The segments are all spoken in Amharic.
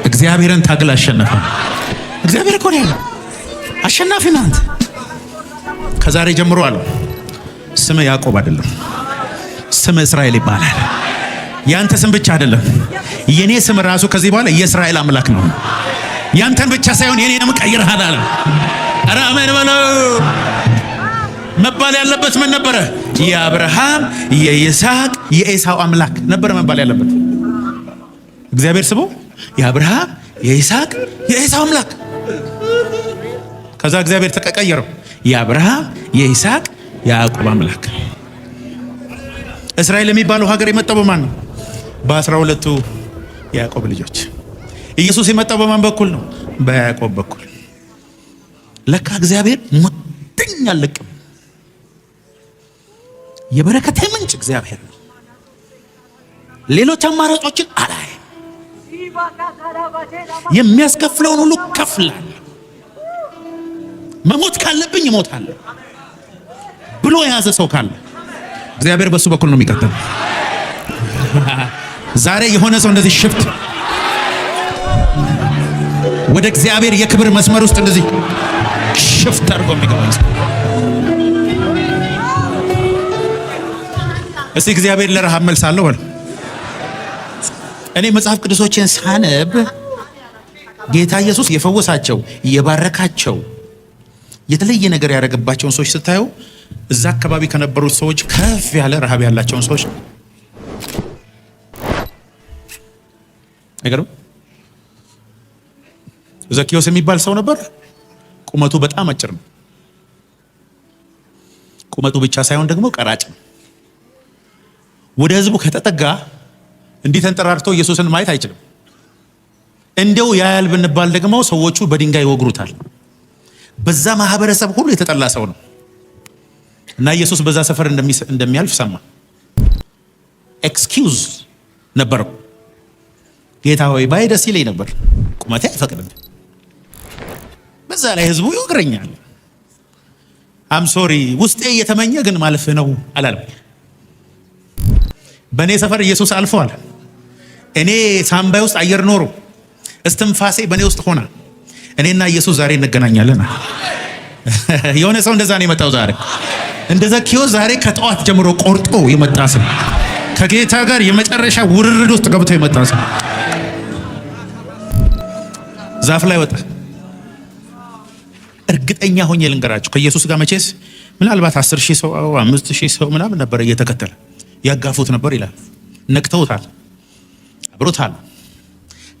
እግዚአብሔርን ታግል አሸነፈ። እግዚአብሔር እኮ ነው ያለው አሸናፊ ናት። ከዛሬ ጀምሮ አለው ስም ያዕቆብ አይደለም፣ ስም እስራኤል ይባላል። ያንተ ስም ብቻ አይደለም፣ የኔ ስም ራሱ ከዚህ በኋላ የእስራኤል አምላክ ነው። ያንተን ብቻ ሳይሆን የኔንም ቀይረሃል አለ። ኧረ አሜን በለው። መባል ያለበት ምን ነበረ? የአብርሃም የይስሐቅ የኤሳው አምላክ ነበረ መባል ያለበት። እግዚአብሔር ስሙ የአብርሃም የይስሐቅ የኤሳው አምላክ። ከዛ እግዚአብሔር ተቀየረው፣ የአብርሃም የይስሐቅ የያዕቆብ አምላክ። እስራኤል የሚባለው ሀገር የመጣው በማን ነው? በ12ቱ የያዕቆብ ልጆች። ኢየሱስ የመጣው በማን በኩል ነው? በያዕቆብ በኩል። ለካ እግዚአብሔር ሙጥኝ አልለቅም። የበረከቴ ምንጭ እግዚአብሔር ነው። ሌሎች አማራጮችን አላይ። የሚያስከፍለውን ሁሉ ከፍላል። መሞት ካለብኝ እሞታለሁ ብሎ የያዘ ሰው ካለ እግዚአብሔር በሱ በኩል ነው የሚቀጥለው። ዛሬ የሆነ ሰው እንደዚህ ሽፍት ወደ እግዚአብሔር የክብር መስመር ውስጥ እንደዚህ ሽፍት አድርጎ የሚገባ ሰው እስቲ እግዚአብሔር ለረሃብ መልሳለሁ በል። እኔ መጽሐፍ ቅዱሶችን ሳነብ ጌታ ኢየሱስ የፈወሳቸው የባረካቸው የተለየ ነገር ያደረገባቸውን ሰዎች ስታዩ እዛ አካባቢ ከነበሩት ሰዎች ከፍ ያለ ረሃብ ያላቸውን ሰዎች ነው። አይገርም? ዘኪዮስ የሚባል ሰው ነበር። ቁመቱ በጣም አጭር ነው። ቁመቱ ብቻ ሳይሆን ደግሞ ቀራጭ ነው። ወደ ህዝቡ ከተጠጋ እንዲህ ተንጠራርቶ ኢየሱስን ማየት አይችልም። እንደው ያያል ብንባል ደግሞ ሰዎቹ በድንጋይ ይወግሩታል። በዛ ማህበረሰብ ሁሉ የተጠላ ሰው ነው እና ኢየሱስ በዛ ሰፈር እንደሚያልፍ ሰማ። ኤክስኪውዝ ነበረው። ጌታ ሆይ ባይ ደስ ይለኝ ነበር፣ ቁመቴ አይፈቅድም። በዛ ላይ ህዝቡ ይወግረኛል። አም ሶሪ ውስጤ እየተመኘ ግን ማለፍ ነው አላለም። በእኔ ሰፈር ኢየሱስ አልፏል። እኔ ሳምባይ ውስጥ አየር ኖሮ እስትንፋሴ በእኔ ውስጥ ሆና እኔና ኢየሱስ ዛሬ እንገናኛለን። የሆነ ሰው እንደዛ ነው የመጣው ዛሬ። እንደ ዘኪዮስ ዛሬ ከጠዋት ጀምሮ ቆርጦ የመጣ ሰው፣ ከጌታ ጋር የመጨረሻ ውርርድ ውስጥ ገብቶ የመጣ ሰው ዛፍ ላይ ወጣ። እርግጠኛ ሆኜ ልንገራችሁ ከኢየሱስ ጋር መቼስ ምናልባት 10,000 ሰው 5,000 ሰው ምናምን ነበር እየተከተለ ያጋፉት ነበር ይላል። ነክተውታል፣ አብሮታል።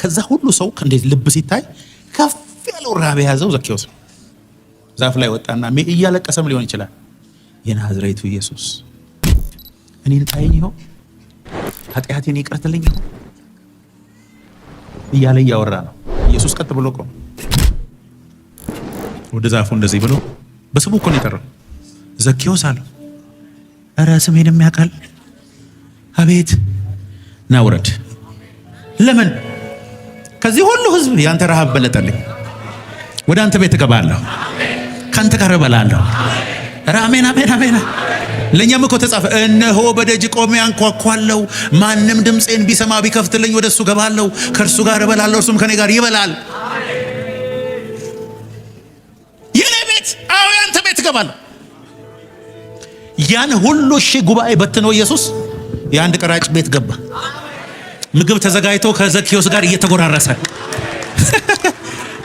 ከዛ ሁሉ ሰው እንዴት ልብ ሲታይ ከፍ ያለው ረሃብ የያዘው ዘኪዮስ ነው። ዛፍ ላይ ወጣና እያለቀሰም ሊሆን ይችላል። የናዝሬቱ ኢየሱስ እኔን ጣይኝ ይሆን? ኃጢአቴን ይቅርትልኝ ይሆን? እያለ እያወራ ነው። ኢየሱስ ቀጥ ብሎ ቆመ። ወደ ዛፉ እንደዚህ ብሎ በስሙ እኮ ነው የጠራው። ዘኪዮስ አለው፣ ኧረ ስሜንም ያውቃል። አቤት ና ውረድ። ለምን? ከዚህ ሁሉ ህዝብ ያንተ ረሃብ በለጠልኝ። ወደ አንተ ቤት እገባለሁ፣ ካንተ ጋር እበላለሁ። ኧረ አሜን አሜን አሜን። ለእኛም እኮ ተጻፈ፣ እነሆ በደጅ ቆሜ አንኳኳለሁ፣ ማንም ድምፄን ቢሰማ ቢከፍትልኝ ወደ እሱ እገባለሁ፣ ከእርሱ ጋር እበላለሁ፣ እርሱም ከኔ ጋር ይበላል። የኔ ቤት፣ አዎ ያንተ ቤት እገባለሁ። ያን ሁሉ ሺህ ጉባኤ በትኖ ኢየሱስ የአንድ ቀራጭ ቤት ገባ። ምግብ ተዘጋጅቶ ከዘኪዮስ ጋር እየተጎራረሰ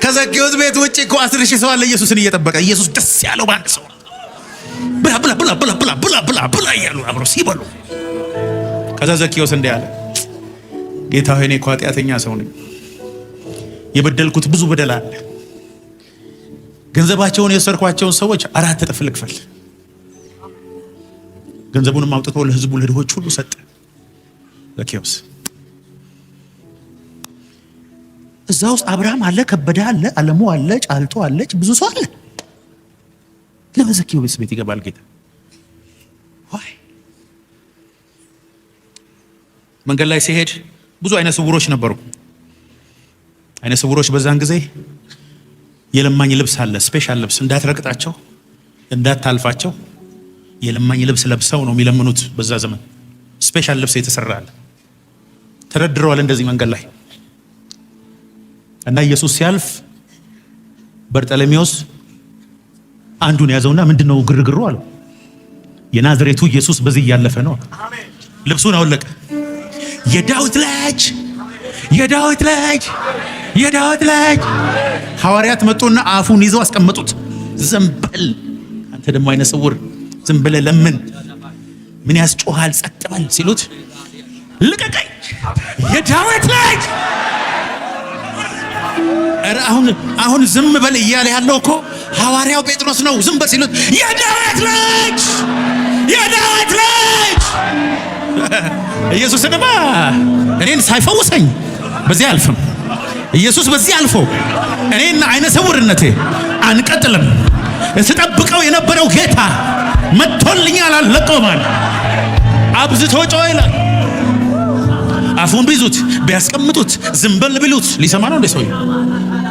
ከዘኪዮስ ቤት ውጪ እኮ 10,000 ሰው አለ ኢየሱስን እየጠበቀ። ኢየሱስ ደስ ያለው በአንድ ሰው ብላ ብላ ብላ ብላ ብላ ብላ ብላ ብላ እያሉ አብረው ሲበሉ፣ ከዛ ዘኪዮስ እንዲህ አለ፣ ጌታ ሆይ እኔ እኮ ኃጢአተኛ ሰው ነኝ፣ የበደልኩት ብዙ በደል አለ። ገንዘባቸውን የወሰድኳቸውን ሰዎች 4 እጥፍ ልክፈል። ገንዘቡንም አውጥቶ ለህዝቡ ለድሆች ሁሉ ሰጠ። ዘኪዮስ እዛ ውስጥ አብርሃም አለ፣ ከበደ አለ፣ አለሙ አለ፣ ጫልቶ አለች፣ ብዙ ሰው አለ። ለምን ዘኪዮስ ቤት ይገባል ጌታ? ዋይ መንገድ ላይ ሲሄድ ብዙ አይነ ስውሮች ነበሩ። አይነ ስውሮች በዛን ጊዜ የለማኝ ልብስ አለ፣ ስፔሻል ልብስ፣ እንዳትረግጣቸው እንዳታልፋቸው የለማኝ ልብስ ለብሰው ነው የሚለምኑት። በዛ ዘመን ስፔሻል ልብስ የተሰራ አለ። ተደርድረዋል እንደዚህ መንገድ ላይ እና ኢየሱስ ሲያልፍ በርጠለሜዎስ አንዱን ያዘውና ምንድነው ግርግሩ አለው። የናዝሬቱ ኢየሱስ በዚህ እያለፈ ነው። ልብሱን አወለቀ። የዳዊት ልጅ የዳዊት ልጅ የዳዊት ልጅ። ሐዋርያት መጡና አፉን ይዘው አስቀመጡት። ዝም በል አንተ ደግሞ አይነ ስውር ዝም ብለህ ለምን ምን ያስጮሃል? ጸጥ በል ሲሉት ልቀቀኝ የዳዊት ልጅ። አሁን ዝም በል እያለ ያለው እኮ ሐዋርያው ጴጥሮስ ነው። ዝም በል ሲሉት የዳዊት ልጅ የዳዊት ልጅ። ኢየሱስንማ እኔን ሳይፈውሰኝ በዚህ አልፍም። ኢየሱስ በዚህ አልፎ እኔና አይነ ስውርነቴ አንቀጥልም። ስጠብቀው የነበረው ጌታ መጥቶልኛል፣ አልለቀውም። አብዝቶ ጮኸ ይላል። አፉን ቢይዙት ቢያስቀምጡት ዝም በል ቢሉት ሊሰማ ነው እንደ ሰው።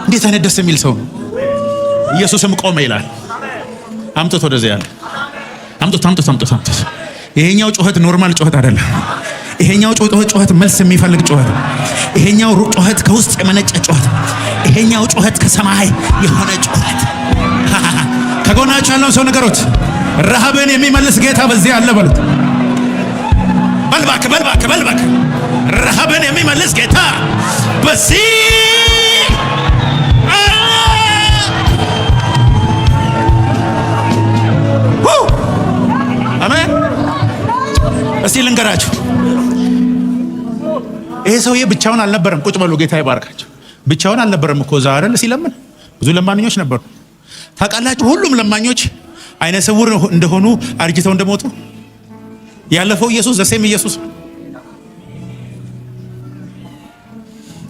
እንዴት አይነት ደስ የሚል ሰው ነው። ኢየሱስም ቆመ ይላል። አምጡት ወደዚህ ያለ አምጡት። ይሄኛው ጩኸት ኖርማል ጩኸት አይደለም። ይሄኛው ጩኸት መልስ የሚፈልግ ጩኸት። ይሄኛው ጩኸት ከውስጥ የመነጨ ጩኸት። ይሄኛው ጩኸት ከሰማይ የሆነ ጩኸት። ከጎናችሁ ያለውን ሰው ንገሩት፣ ረሃብን የሚመልስ ጌታ በዚህ አለ በሉት። በልባክ ረሃብን የሚመልስ ጌታ በዚህ አሜን። እስቲ ልንገራችሁ፣ ይሄ ሰውዬ ብቻውን አልነበረም። ቁጭ በሉ፣ ጌታ ይባርካቸው። ብቻውን አልነበረም እኮ እዛ አይደል ሲለምን። ብዙ ለማኞች ነበሩ። ታውቃላችሁ፣ ሁሉም ለማኞች አይነ ስውር እንደሆኑ አርጅተው እንደሞቱ ያለፈው ኢየሱስ ዘሴም ኢየሱስ።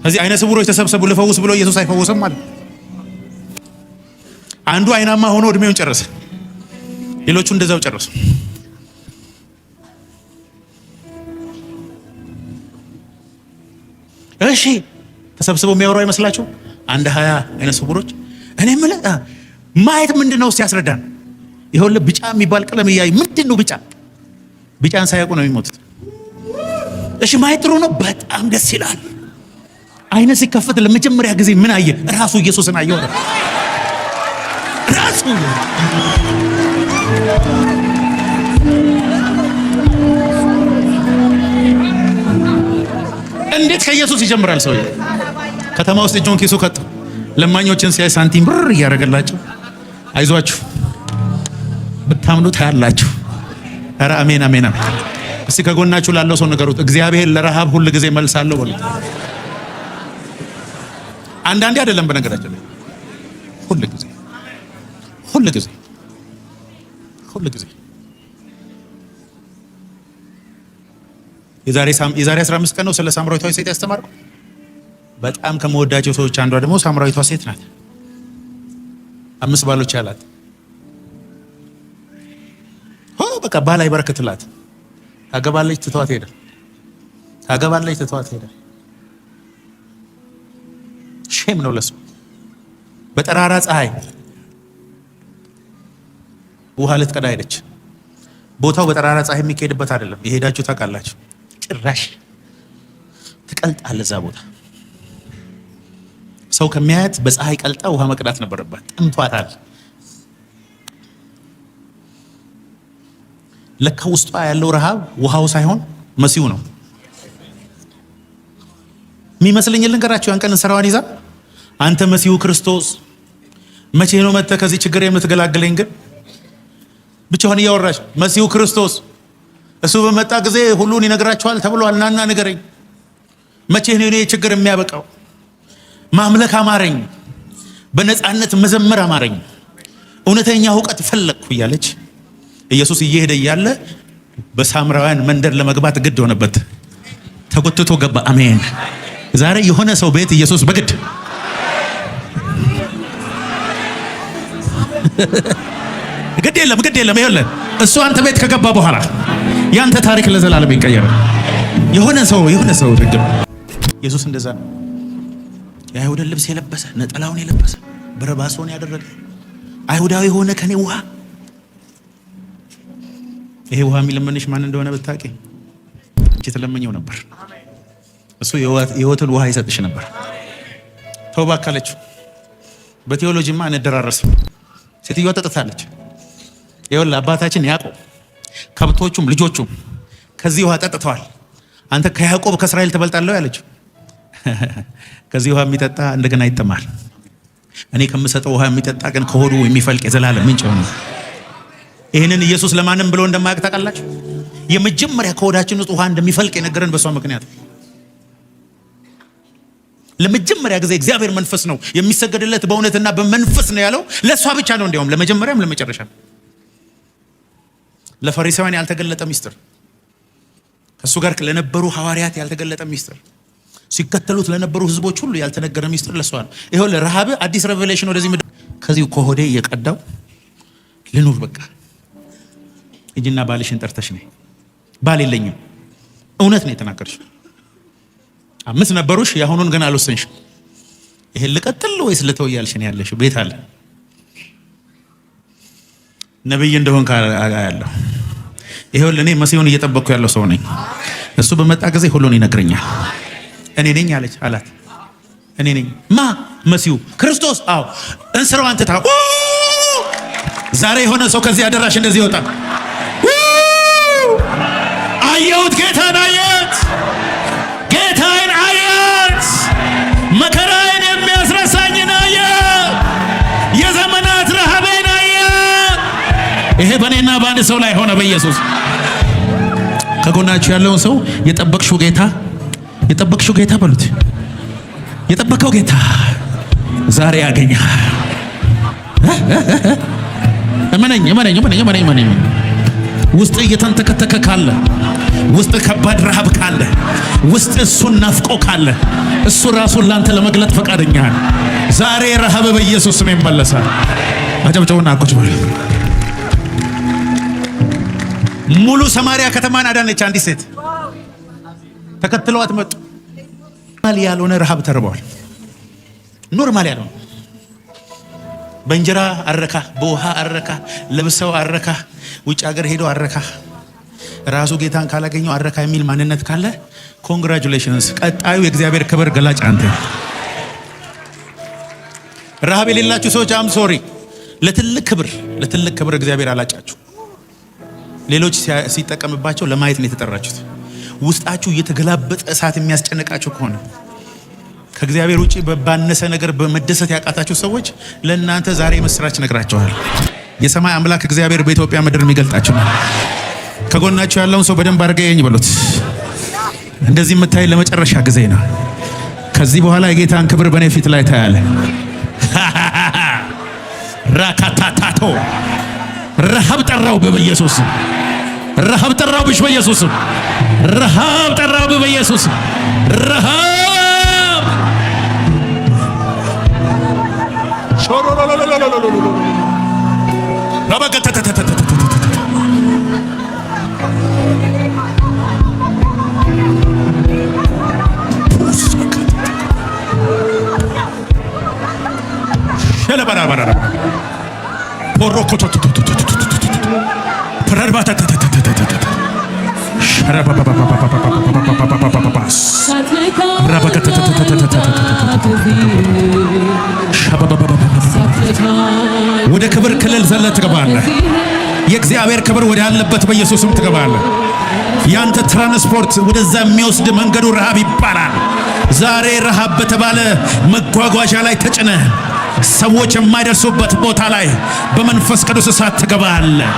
እዚህ አይነ ስውሮች ተሰብሰቡ ልፈውስ ብሎ ኢየሱስ አይፈውስም ማለት። አንዱ አይናማ ሆኖ እድሜውን ጨረሰ፣ ሌሎቹ እንደዛው ጨረሱ። እሺ ተሰብስበው የሚያወራው አይመስላችሁ? አንድ 20 አይነ ስውሮች። እኔ የምልህ ማየት ምንድነው ሲያስረዳን? ይኸውልህ ቢጫ የሚባል ቀለም እያዩ ምንድነው ቢጫ? ቢጫን ሳያውቁ ነው የሚሞቱት። እሺ ማየት ጥሩ ነው፣ በጣም ደስ ይላል። አይነ ሲከፈት ለመጀመሪያ ጊዜ ምን አየ? ራሱ ኢየሱስን አየው። ራሱ እንዴት ከኢየሱስ ይጀምራል ሰው? ከተማ ውስጥ እጁን ኪሱ ከቶ ለማኞችን ሲያይ ሳንቲም ብር እያደረገላቸው አይዟችሁ ብታምኑ ታያላችሁ። ኧረ አሜን አሜን አሜን። እስቲ ከጎናችሁ ላለው ሰው ንገሩት፣ እግዚአብሔር ለረሃብ ሁሉ ጊዜ መልስ አለው በሉት። አንዳንዴ አይደለም፣ በነገራችን ላይ ሁሉ ጊዜ ሁሉ ጊዜ ሁሉ ጊዜ። የዛሬ 15 ቀን ነው ስለ ሳምራዊቷ ሴት ያስተማርኩ። በጣም ከመወዳቸው ሰዎች አንዷ ደግሞ ሳምራዊቷ ሴት ናት። 5 ባሎች ያላት በቃ ባል አይበረክትላት። ታገባለች፣ ትተዋት ሄደ። ታገባለች፣ ትተዋት ሄደ። ሼም ነው ለሱ። በጠራራ ፀሐይ ውሃ ልትቀዳ ሄደች። ቦታው በጠራራ ፀሐይ የሚካሄድበት አይደለም። የሄዳችሁ ታውቃላችሁ። ጭራሽ ትቀልጣለች እዛ ቦታ። ሰው ከሚያያት በፀሐይ ቀልጣ ውሃ መቅዳት ነበረባት። ጠምቷታል። ለካ ውስጧ ያለው ረሃብ ውሃው ሳይሆን መሲሁ ነው የሚመስለኝ። ልንገራችሁ፣ ያን ቀን እንስራዋን ይዛ አንተ መሲሁ ክርስቶስ መቼ ነው መጥተህ ከዚህ ችግር የምትገላግለኝ? ግን ብቻዋን እያወራች መሲሁ ክርስቶስ እሱ በመጣ ጊዜ ሁሉን ይነግራችኋል ተብሏል፣ ናና ንገረኝ፣ መቼ ነው እኔ ችግር የሚያበቃው? ማምለክ አማረኝ፣ በነፃነት መዘመር አማረኝ፣ እውነተኛ እውቀት ፈለግኩ እያለች ኢየሱስ እየሄደ እያለ በሳምራውያን መንደር ለመግባት ግድ ሆነበት። ተጎትቶ ገባ። አሜን። ዛሬ የሆነ ሰው ቤት ኢየሱስ በግድ ግድ የለም ይኸውልህ፣ እሱ አንተ ቤት ከገባ በኋላ ያንተ ታሪክ ለዘላለም ይቀየራል። የሆነ ሰው ድግም ኢየሱስ እንደዛ ነው። የአይሁድን ልብስ የለበሰ ነጠላውን የለበሰ በረባሶን ያደረገ አይሁዳዊ ሆነ ከኔ ውሃ። ይሄ ውሃ የሚለምንሽ ማን እንደሆነ ብታውቂ እንጂ ትለምኘው ነበር። እሱ የህይወትን ውሃ ይሰጥሽ ነበር። ተው ባካለችው። በቴዎሎጂማ እንደራረስም። ሴትዮዋ ጠጥታለች። ይኸውልህ አባታችን ያዕቆብ ከብቶቹም ልጆቹም ከዚህ ውሃ ጠጥተዋል። አንተ ከያዕቆብ ከእስራኤል ትበልጣለህ ያለችው። ከዚህ ውሃ የሚጠጣ እንደገና ይጠማል። እኔ ከምሰጠው ውሃ የሚጠጣ ግን ከሆዱ የሚፈልቅ የዘላለም ምንጭ ነው። ይህንን ኢየሱስ ለማንም ብሎ እንደማያውቅ ታውቃላችሁ? የመጀመሪያ ከሆዳችን ውስጥ ውሃ እንደሚፈልቅ የነገረን በሷ ምክንያት። ለመጀመሪያ ጊዜ እግዚአብሔር መንፈስ ነው የሚሰገድለት በእውነትና በመንፈስ ነው ያለው ለሷ ብቻ ነው። እንዲያውም ለመጀመሪያም ለመጨረሻ ለፈሪሳውያን ያልተገለጠ ሚስጥር፣ ከሱ ጋር ለነበሩ ሐዋርያት ያልተገለጠ ሚስጥር፣ ሲከተሉት ለነበሩ ህዝቦች ሁሉ ያልተነገረ ሚስጥር ለሷ ነው። ይሄው ለረሃብ አዲስ ሬቨሌሽን ወደዚህ ምድር ከዚህ ከሆዴ እየቀዳው ልኑር በቃ። እጅና ባልሽን ጠርተሽ ነይ። ባል የለኝም። እውነት ነው የተናገርሽ። 5 ነበሩሽ፣ ያሁኑን ግን አልወሰንሽ። ይሄን ልቀጥል ወይስ ልተው እያልሽ ነው ያለሽ። ቤት አለ ነብይ እንደሆን ያለው ይሄው ለኔ መሲሁን እየጠበቅኩ ያለው ሰው ነኝ። እሱ በመጣ ጊዜ ሁሉን ይነግረኛል። እኔ ነኝ አላት። እኔ ነኝ መሲሁ ክርስቶስ። አዎ እንስራው አንተ ታው ዛሬ የሆነ ሰው ከዚህ አደራሽ እንደዚህ ይወጣል። አየሁት፣ ጌታን አየሁት፣ ጌታን አየሁት፣ መከራዬን የሚያስረሳኝን አየሁት፣ የዘመናት ረሃቤን አየሁት። ይሄ በእኔና በአንድ ሰው ላይ ሆነ በኢየሱስ። ከጎናችሁ ያለውን ሰው የጠበቅሽው ጌታ በሉት። የጠበቀው ጌታ ዛሬ ያገኛል። እመነኝ። ውስጥ እየተንተከተከ ካለ፣ ውስጥ ከባድ ረሃብ ካለ፣ ውስጥ እሱን ናፍቆ ካለ እሱ ራሱን ላንተ ለመግለጥ ፈቃደኛ ነው። ዛሬ ረሃብ በኢየሱስ ስም ይመለሳል። አጨብጨቡና ቁጭ በሉ። ሙሉ ሰማሪያ ከተማን አዳነች አንዲት ሴት። ተከትለዋት መጡ። ኖርማል ያልሆነ ረሃብ ተርበዋል። ኖርማል ያልሆነ በእንጀራ አረካ፣ በውሃ አረካ፣ ለብሰው አረካ፣ ውጭ ሀገር ሄደው አረካ። ራሱ ጌታን ካላገኘው አረካ የሚል ማንነት ካለ ኮንግራቹሌሽንስ። ቀጣዩ የእግዚአብሔር ክብር ገላጭ አንተ። ረሃብ የሌላችሁ ሰዎች አም ሶሪ። ለትልቅ ክብር እግዚአብሔር አላጫችሁ። ሌሎች ሲጠቀምባቸው ለማየት ነው የተጠራችሁት። ውስጣችሁ እየተገላበጠ እሳት የሚያስጨንቃችሁ ከሆነ ከእግዚአብሔር ውጪ ባነሰ ነገር በመደሰት ያቃታችሁ ሰዎች ለእናንተ ዛሬ ምስራች ነግራችኋል። የሰማይ አምላክ እግዚአብሔር በኢትዮጵያ ምድር የሚገልጣችሁ ነው። ከጎናችሁ ያለውን ሰው በደንብ አድርገኝ በሉት። እንደዚህ የምታይ ለመጨረሻ ጊዜ ነው። ከዚህ በኋላ የጌታን ክብር በእኔ ፊት ላይ ታያለ። ራካታታቶ ረሃብ ጠራው በኢየሱስ። ረሃብ ጠራው በኢየሱስ። ረሃብ ጠራው በኢየሱስ። ረሃብ ወደ ክብር ክልል ዘለ ትገባለህ። የእግዚአብሔር ክብር ወደ ያለበት በኢየሱስም ትገባለህ። ያንተ ትራንስፖርት ወደዛ የሚወስድ መንገዱ ረሃብ ይባላል። ዛሬ ረሃብ በተባለ መጓጓዣ ላይ ተጭነህ ሰዎች የማይደርሱበት ቦታ ላይ በመንፈስ ቅዱስ እሳት ትገባለህ።